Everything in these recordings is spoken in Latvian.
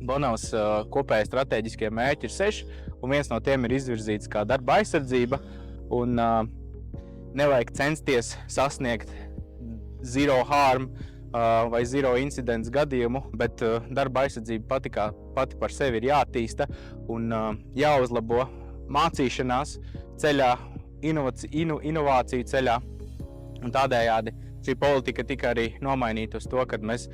Bonavas kopēji strateģiskie mērķi ir 6, un viens no tiem ir izvirzīts kā darba aizsardzība. Un nevajag censties sasniegt zero harm vai zero incidents gadījumu, bet darba aizsardzība pati par sevi ir jāattīsta un jāuzlabo mācīšanās ceļā, inovāciju ceļā. Un tādējādi šī politika tika arī nomainīta uz to, kad mēs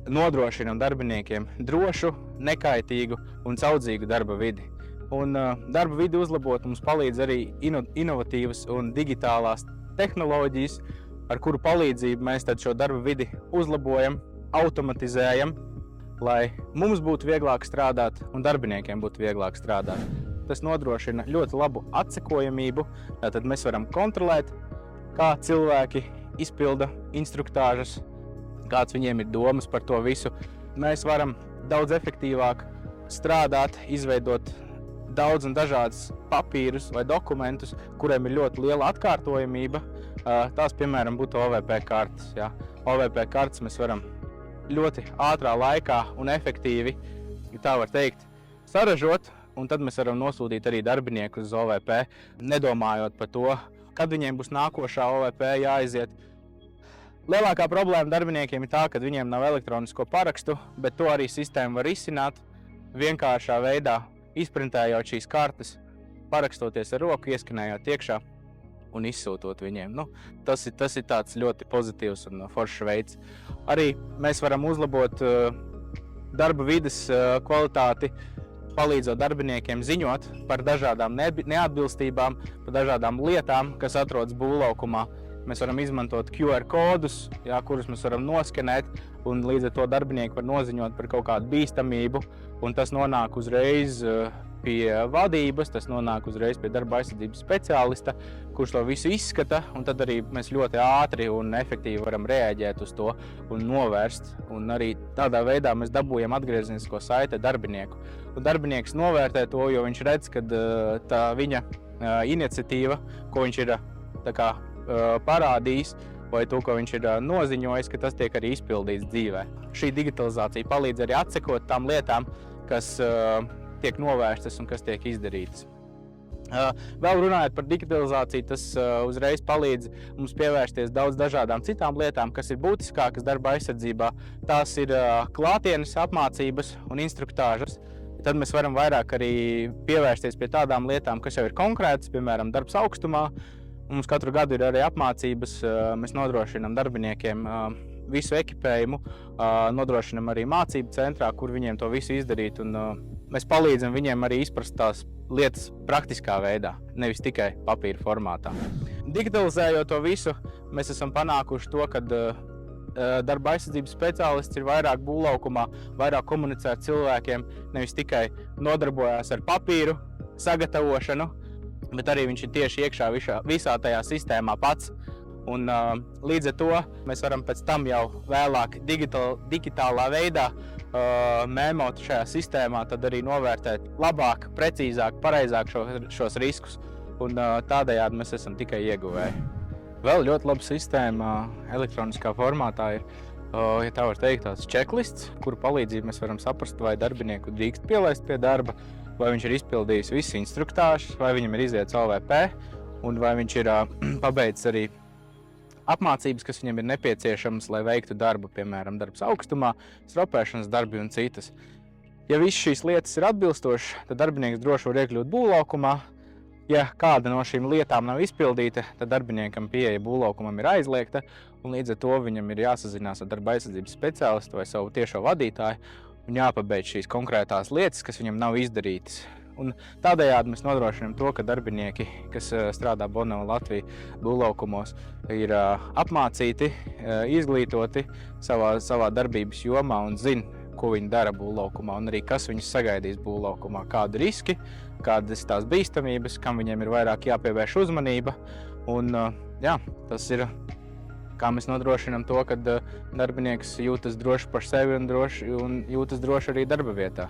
nodrošinam darbiniekiem drošu, nekaitīgu un caudzīgu darba vidi. Un darba vidi uzlabot mums palīdz arī inovatīvas un digitālās tehnoloģijas, ar kuru palīdzību mēs tad šo darba vidi uzlabojam, automatizējam, lai mums būtu vieglāk strādāt un darbiniekiem būtu vieglāk strādāt. Tas nodrošina ļoti labu atsekojamību, tātad mēs varam kontrolēt, kā cilvēki izpilda instruktāžas, kāds viņiem ir domas par to visu. Mēs varam daudz efektīvāk strādāt, izveidot daudz un dažādus papīrus vai dokumentus, kuriem ir ļoti liela atkārtojamība. Tās, piemēram, būtu OVP kartes. Jā. OVP kartes mēs varam ļoti ātrā laikā un efektīvi, tā var teikt, saražot, un tad mēs varam nosūtīt arī darbiniekus uz OVP, nedomājot par to, kad viņiem būs nākošā OVP jāaiziet. Lielākā problēma darbiniekiem ir tā, ka viņiem nav elektronisko parakstu, bet to arī sistēma var izsināt vienkāršā veidā, izprintējot šīs kartes, parakstoties ar roku, ieskanējot iekšā un izsūtot viņiem. Tas ir tāds ļoti pozitīvs un foršs veids. Arī mēs varam uzlabot darba vides kvalitāti, palīdzot darbiniekiem ziņot par dažādām neatbilstībām, par dažādām lietām, kas atrodas būvlaukumā. Mēs varam izmantot QR kodus, kurus mēs varam noskenēt, un līdz ar to darbinieki var noziņot par kaut kādu bīstamību, un tas nonāk uzreiz pie vadības, tas nonāk uzreiz pie darba aizsardzības speciālista, kurš to visu izskata, un tad arī mēs ļoti ātri un efektīvi varam reaģēt uz to un novērst, un arī tādā veidā mēs dabūjam atgriezenisko saiti darbinieku. Un darbinieks novērtē to, jo viņš redz, ka tā viņa iniciatīva, ko viņš ir parādījis, vai to, ko viņš ir noziņojis, ka tas tiek arī izpildīts dzīvē. Šī digitalizācija palīdz arī atsekot tām lietām, kas tiek novērstas un kas tiek izdarītas. Vēl runājot par digitalizāciju, tas uzreiz palīdz mums pievērsties daudz dažādām citām lietām, kas ir būtiskākas darba aizsardzībā. Tās ir klātienes apmācības un instruktāžas. Tad mēs varam vairāk arī pievērsties pie tādām lietām, kas jau ir konkrētas, piemēram, darbs augstumā. Mums katru gadu ir arī apmācības, mēs nodrošinām darbiniekiem visu ekipējumu, nodrošinām arī mācību centrā, kur viņiem to visu izdarīt, un mēs palīdzam viņiem arī izprast tās lietas praktiskā veidā, nevis tikai papīra formātā. Digitalizējot to visu, mēs esam panākuši to, ka darba aizsardzības speciālists ir vairāk būvlaukumā, vairāk komunicē ar cilvēkiem, nevis tikai nodarbojās ar papīru sagatavošanu, bet arī viņš ir tieši iekšā visā tajā sistēmā pats. Un līdz ar to mēs varam pēc tam jau vēlāk digitālā veidā mēmot šajā sistēmā, tad arī novērtēt labāk, precīzāk, pareizāk šos riskus. Un tādējādi mēs esam tikai ieguvēji. Vēl ļoti laba sistēma elektroniskā formātā ir, ja tā var teikt, tāds checklists, kuru palīdzību mēs varam saprast, vai darbinieku drīkst pielaist pie darba, vai viņš ir izpildījis visas instruktāžas, vai viņam ir iziets OVP, un vai viņš ir pabeidzis arī apmācības, kas viņam ir nepieciešamas, lai veiktu darbu, piemēram, darbs augstumā, stropēšanas darbi un citas. Ja visas šīs lietas ir atbilstošas, tad darbinieks droši var iekļūt būvlaukumā. Ja kāda no šīm lietām nav izpildīta, tad darbiniekam pieeja būvlaukumam ir aizliegta, un līdz ar to viņam ir jāsazinās ar darba aizsardzības speciālistu vai savu tiešo vadītāju, un jāpabeidz šīs konkrētās lietas, kas viņam nav izdarītas. Un tādējādi mēs nodrošinām to, ka darbinieki, kas strādā Bonava Latvija būvlaukumos, ir apmācīti, izglītoti savā darbības jomā un zina, ko viņi dara būvlaukumā, un arī kas viņus sagaidīs būvlaukumā, kādi riski, kādas tās bīstamības, kam viņiem ir vairāk jāpievērš uzmanība. Un tas ir, kā mēs nodrošinām to, ka darbinieks jūtas droši par sevi un jūtas droši arī darba vietā.